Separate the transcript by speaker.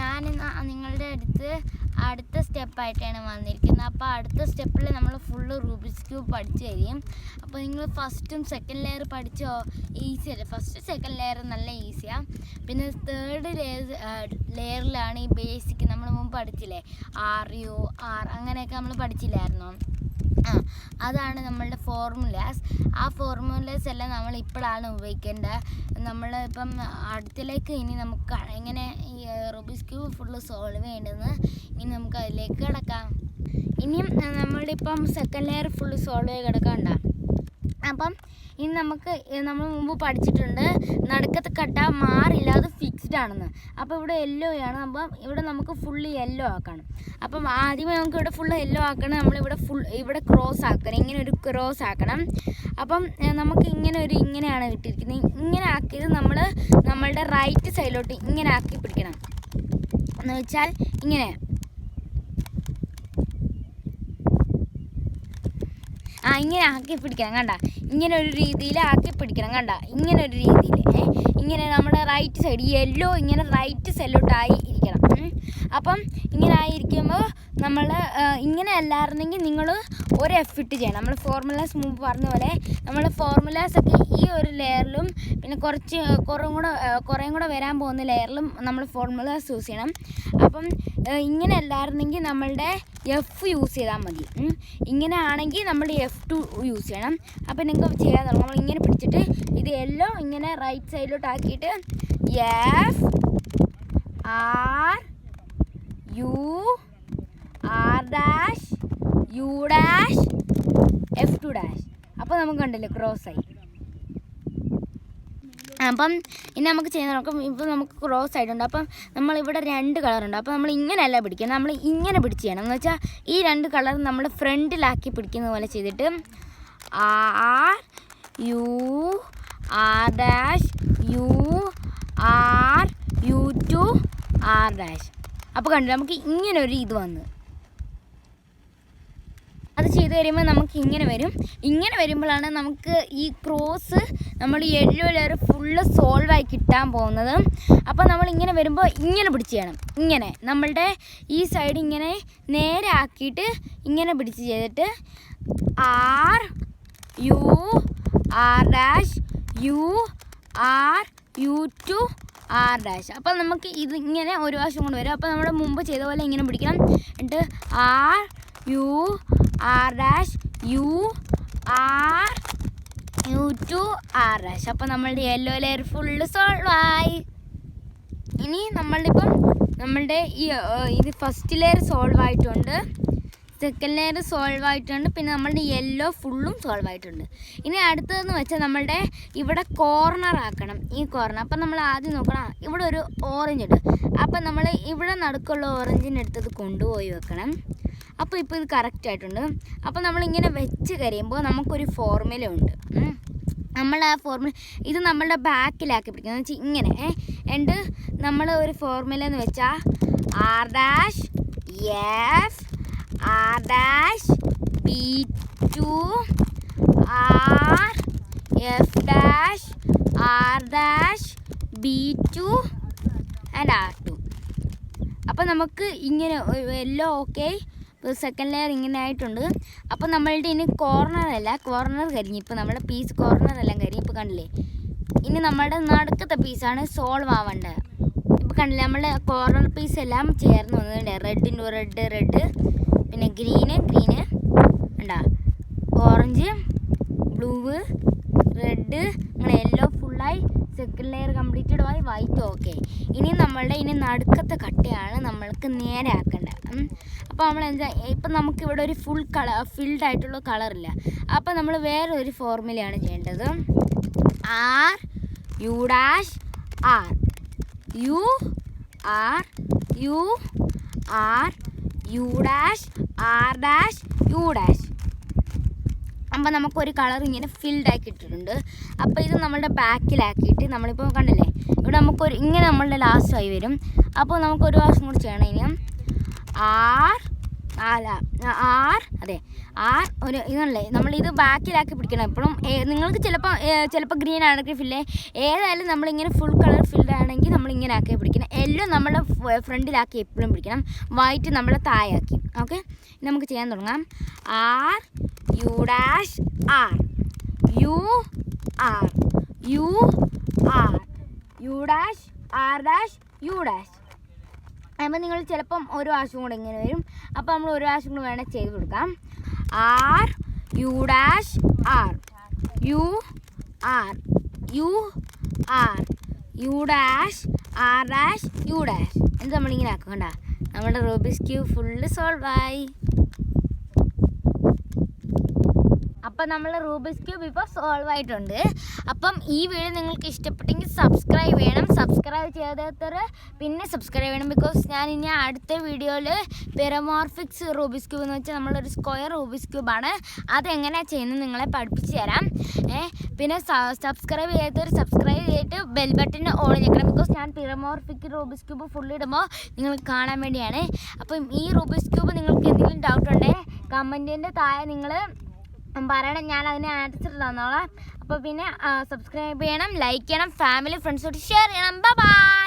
Speaker 1: ഞാൻ നിങ്ങളുടെ അടുത്ത സ്റ്റെപ്പായിട്ടാണ് വന്നിരിക്കുന്നത്. അപ്പോൾ അടുത്ത സ്റ്റെപ്പിൽ നമ്മൾ ഫുള്ള് റൂബിക്സ് ക്യൂബ് പഠിച്ചു കഴിയും. അപ്പോൾ നിങ്ങൾ ഫസ്റ്റും സെക്കൻഡ് ലെയർ പഠിച്ചോ? ഈസി അല്ലേ? ഫസ്റ്റ് സെക്കൻഡ് ലെയർ നല്ല ഈസിയാണ്. പിന്നെ തേർഡ് ലെയറിലാണ് ഈ ബേസിക് നമ്മൾ മുമ്പ് പഠിച്ചില്ലേ, RUR അങ്ങനെയൊക്കെ നമ്മൾ പഠിച്ചില്ലായിരുന്നോ? അതാണ് നമ്മളുടെ ഫോർമുലാസ്. ആ ഫോർമുലാസ് എല്ലാം നമ്മൾ ഇപ്പോഴാണ് ഉപയോഗിക്കേണ്ടത്. നമ്മൾ ഇപ്പം അടുത്തിലേക്ക് ഇനി നമുക്ക് എങ്ങനെ ഈ റൂബിക്സ് ക്യൂബ് ഫുള്ള് സോൾവ് ചെയ്യേണ്ടതെന്ന് ഇനി നമുക്ക് അതിലേക്ക് കിടക്കാം. ഇനിയും നമ്മളുടെ ഇപ്പം സെക്കൻഡ് ലെയർ ഫുള്ള് സോൾവ് ചെയ്ത് കിടക്കണ്ട. അപ്പം ഇനി നമ്മൾ മുമ്പ് പഠിച്ചിട്ടുണ്ട് നടുക്കത്തെ കട്ട മാറില്ല, അത് ഫിക്സ്ഡ് ആണെന്ന്. അപ്പോൾ ഇവിടെ യെല്ലോ ആണ്. അപ്പം ഇവിടെ നമുക്ക് ഫുള്ള് യെല്ലോ ആക്കണം. അപ്പം ആദ്യമേ നമുക്ക് ഇവിടെ ഫുള്ള് യെല്ലോ ആക്കണം. ഇവിടെ ക്രോസ് ആക്കണം, ഇങ്ങനെ ഒരു ക്രോസ് ആക്കണം. അപ്പം നമുക്ക് ഇങ്ങനെയാണ് കിട്ടിയിരിക്കുന്നത്. ഇങ്ങനെ ആക്കിയത് നമ്മളുടെ റൈറ്റ് സൈഡിലോട്ട് ഇങ്ങനെ ആക്കി പിടിക്കണം. എന്ന് വെച്ചാൽ ഇങ്ങനെ ഇങ്ങനെ ആക്കി പിടിക്കണം. കണ്ട, ഇങ്ങനെ ഒരു രീതിയിൽ ആക്കി പിടിക്കണം. കണ്ട, ഇങ്ങനെ ഒരു രീതിയിൽ ഇങ്ങനെ നമ്മുടെ റൈറ്റ് സൈഡ് യെല്ലോ ഇങ്ങനെ റൈറ്റ് സൈഡിലോട്ടായി ഇരിക്കണം. അപ്പം ഇങ്ങനെ ആയിരിക്കുമ്പോൾ നമ്മൾ ഇങ്ങനെ അല്ലായിരുന്നെങ്കിൽ നിങ്ങൾ ഒരു എഫിട്ട് ചെയ്യണം. നമ്മൾ ഫോർമുലാസ് മുമ്പ് പറഞ്ഞ പോലെ നമ്മൾ ഫോർമുലാസൊക്കെ ഈ ഒരു ലെയറിലും പിന്നെ കുറേയും കൂടെ വരാൻ പോകുന്ന ലെയറിലും നമ്മൾ ഫോർമുലാസ് യൂസ് ചെയ്യണം. അപ്പം ഇങ്ങനെ അല്ലായിരുന്നെങ്കിൽ നമ്മളുടെ F യൂസ് ചെയ്താൽ മതി. ഇങ്ങനെ ആണെങ്കിൽ നമ്മൾ F2 യൂസ് ചെയ്യണം. അപ്പം നിങ്ങൾക്ക് ചെയ്യാൻ തുടങ്ങും. നമ്മൾ ഇങ്ങനെ പിടിച്ചിട്ട് ഇത് എല്ലാം ഇങ്ങനെ റൈറ്റ് സൈഡിലോട്ട് ആക്കിയിട്ട് FRUF അപ്പോൾ നമുക്ക് കണ്ടില്ലേ ക്രോസായി. അപ്പം ഇനി നമുക്ക് ചെയ്ത് നോക്കാം. ഇപ്പോൾ നമുക്ക് ക്രോസ് ആയിട്ടുണ്ട്. അപ്പം നമ്മളിവിടെ 2 കളറുണ്ട്. അപ്പോൾ നമ്മൾ ഇങ്ങനെയല്ല പിടിക്കുക, നമ്മൾ ഇങ്ങനെ പിടിച്ച് ചെയ്യണം. എന്ന് വെച്ചാൽ ഈ 2 കളർ നമ്മൾ ഫ്രണ്ടിലാക്കി പിടിക്കുന്ന പോലെ ചെയ്തിട്ട് RUR അപ്പോൾ കണ്ടില്ല നമുക്ക് ഇങ്ങനെ ഒരു ഇത് വന്നു. അത് ചെയ്ത് കഴിയുമ്പോൾ നമുക്ക് ഇങ്ങനെ വരും. ഇങ്ങനെ വരുമ്പോഴാണ് നമുക്ക് ഈ ക്രോസ് നമ്മൾ യെല്ലോ ലെയർ ഫുള്ള് സോൾവായി കിട്ടാൻ പോകുന്നത്. അപ്പോൾ നമ്മൾ ഇങ്ങനെ വരുമ്പോൾ ഇങ്ങനെ പിടിച്ച് ചെയ്യണം. ഇങ്ങനെ നമ്മളുടെ ഈ സൈഡ് ഇങ്ങനെ നേരെ ആക്കിയിട്ട് ഇങ്ങനെ പിടിച്ച് ചെയ്തിട്ട് RUR അപ്പോൾ നമുക്ക് ഇത് ഇങ്ങനെ ഒരു പ്രാവശ്യം കൊണ്ട് വരും. അപ്പോൾ നമ്മൾ മുമ്പ് ചെയ്ത പോലെ ഇങ്ങനെ പിടിക്കണം. എന്നിട്ട് RUR അപ്പോൾ നമ്മളുടെ യെല്ലോ ലെയർ ഫുള്ള് സോൾവ് ആയി. ഇനി നമ്മളുടെ ഇത് ഫസ്റ്റ് ലെയർ സോൾവ് ആയിട്ടുണ്ട്, സെക്കൻഡ് ലെയർ സോൾവ് ആയിട്ടുണ്ട്, പിന്നെ നമ്മളുടെ യെല്ലോ ഫുള്ളും സോൾവ് ആയിട്ടുണ്ട്. ഇനി അടുത്തതെന്ന് വെച്ചാൽ നമ്മളുടെ ഇവിടെ കോർണർ ആക്കണം, ഈ കോർണർ. അപ്പം നമ്മൾ ആദ്യം നോക്കണം, ഇവിടെ ഒരു ഓറഞ്ച് ഉണ്ട്. അപ്പം നമ്മൾ ഇവിടെ നടുക്കുള്ള ഓറഞ്ചിൻ്റെ അടുത്തത് കൊണ്ടുപോയി വെക്കണം. അപ്പോൾ ഇപ്പോൾ ഇത് കറക്റ്റായിട്ടുണ്ട്. അപ്പോൾ നമ്മളിങ്ങനെ വെച്ച് കഴിയുമ്പോൾ നമുക്കൊരു ഫോർമുല ഉണ്ട്. നമ്മൾ ആ ഫോർമുല ഇത് നമ്മളുടെ ബാക്കിലാക്കി പിടിക്കുന്നത് വെച്ചാൽ ഇങ്ങനെ എന്നിട്ട് നമ്മൾ ഒരു ഫോർമുല എന്ന് വെച്ചാൽ R'B2 R'B2 and R2. അപ്പോൾ നമുക്ക് ഇങ്ങനെ എല്ലാം ഓക്കെ. സെക്കൻഡ് ലെയർ ഇങ്ങനെ ആയിട്ടുണ്ട്. അപ്പോൾ നമ്മളുടെ ഇനി കോർണർ കരിഞ്ഞു. ഇപ്പോൾ നമ്മുടെ പീസ് കോർണർ എല്ലാം കരിഞ്ഞു. ഇപ്പോൾ കണ്ടില്ലേ, ഇനി നമ്മുടെ നടുക്കത്തെ പീസാണ് സോൾവ് ആവേണ്ടത്. ഇപ്പോൾ കണ്ടില്ലേ, നമ്മളുടെ കോർണർ പീസ് എല്ലാം ചേർന്ന് വന്നിട്ടുണ്ട്. റെഡ് പിന്നെ ഗ്രീന് ഉണ്ടാ, ഓറഞ്ച്, ബ്ലൂ, റെഡ്, അങ്ങനെ യെല്ലോ ഫുള്ളായി. സെക്കൻഡ് ലെയർ കംപ്ലീറ്റഡ് ആയി. White okay. ഇനി നടുക്കത്തെ കട്ടയാണ് നമ്മൾക്ക് നേരെ ആക്കേണ്ടത്. അപ്പോൾ നമ്മൾ ഇപ്പം നമുക്കിവിടെ ഒരു ഫിൽഡ് ആയിട്ടുള്ള കളറില്ല. അപ്പോൾ നമ്മൾ വേറെ ഒരു ഫോർമുലയാണ് ചെയ്യേണ്ടത്. RUR അപ്പോൾ നമുക്കൊരു കളർ ഇങ്ങനെ ഫിൽഡ് ആക്കി ഇട്ടിട്ടുണ്ട്. അപ്പോൾ ഇത് നമ്മളുടെ ബാക്കിലാക്കിയിട്ട് നമ്മളിപ്പോൾ കണ്ടില്ലേ, ഇവിടെ നമുക്കൊരു ഇങ്ങനെ നമ്മളുടെ ലാസ്റ്റ് ആയി വരും. അപ്പോൾ നമുക്കൊരു പ്രാവശ്യം കൂടി ചെയ്യണം. ഇനി ഒരു ഇതല്ലേ നമ്മളിത് ബാക്കിലാക്കി പിടിക്കണം എപ്പോഴും. നിങ്ങൾക്ക് ചിലപ്പോൾ ഗ്രീൻ ആണെങ്കിൽ ഫില്ലേ, ഏതായാലും നമ്മളിങ്ങനെ ഫുൾ കളർ ഫിൽഡ് ആണെങ്കിൽ നമ്മളിങ്ങനെ ആക്കി പിടിക്കണം. യെല്ലോ നമ്മുടെ ഫ്രണ്ടിലാക്കി എപ്പോഴും പിടിക്കണം, വൈറ്റ് നമ്മളെ താഴെയാക്കി. ഓക്കെ, നമുക്ക് ചെയ്യാൻ തുടങ്ങാം. R U dash R U R U R U dash R dash U dash. അപ്പോൾ നിങ്ങൾ ചിലപ്പം ഒരു ആവശ്യം കൂടെ ഇങ്ങനെ വരും. അപ്പോൾ നമ്മൾ ഒരു ആവശ്യം കൂടെ വേണേൽ ചെയ്ത് കൊടുക്കാം. R U dash R U R U R U dash R dash U dash. എന്നിട്ട് നമ്മളിങ്ങനെ ആക്കണ്ട, നമ്മുടെ റൂബിക്സ് ക്യൂബ് ഫുള്ള് സോൾവ് ആയി. അപ്പം നമ്മൾ റൂബിക്സ് ക്യൂബ് ഇപ്പോൾ സോൾവ് ആയിട്ടുണ്ട്. അപ്പം ഈ വീഡിയോ നിങ്ങൾക്ക് ഇഷ്ടപ്പെട്ടെങ്കിൽ സബ്സ്ക്രൈബ് ചെയ്യണം. സബ്സ്ക്രൈബ് ചെയ്യാത്തവർ പിന്നെ സബ്സ്ക്രൈബ് ചെയ്യണം. ബിക്കോസ് ഞാൻ ഇനി അടുത്ത വീഡിയോയിൽ പെരമോർഫിക്സ് റൂബിക്സ് ക്യൂബ് എന്ന് വെച്ചാൽ നമ്മളൊരു സ്ക്വയർ റൂബിക്സ് ക്യൂബാണ്, അതെങ്ങനെയാണ് ചെയ്യുന്നത് നിങ്ങളെ പഠിപ്പിച്ച് തരാം. പിന്നെ സബ്സ്ക്രൈബ് ചെയ്യാത്തവർ സബ്സ്ക്രൈബ് ചെയ്തിട്ട് ബെൽ ബട്ടൺ ഓൺ ഞെക്കണം. ബിക്കോസ് ഞാൻ പെരമോർഫിക് റൂബിക്സ് ക്യൂബ് ഫുൾ ഇടുമ്പോൾ നിങ്ങൾക്ക് കാണാൻ വേണ്ടിയാണ്. അപ്പം ഈ റൂബിക്സ് ക്യൂബ് നിങ്ങൾക്ക് എന്തെങ്കിലും ഡൗട്ട് ഉണ്ടെങ്കിൽ കമൻറ്റിൻ്റെ താഴെ നിങ്ങൾ പറയണം, ഞാൻ അതിന് ആൻസർ തന്നോളാം. അപ്പോൾ പിന്നെ സബ്സ്ക്രൈബ് ചെയ്യണം, ലൈക്ക് ചെയ്യണം, ഫാമിലി ഫ്രണ്ട്സോട്ട് ഷെയർ ചെയ്യണം. ബൈ.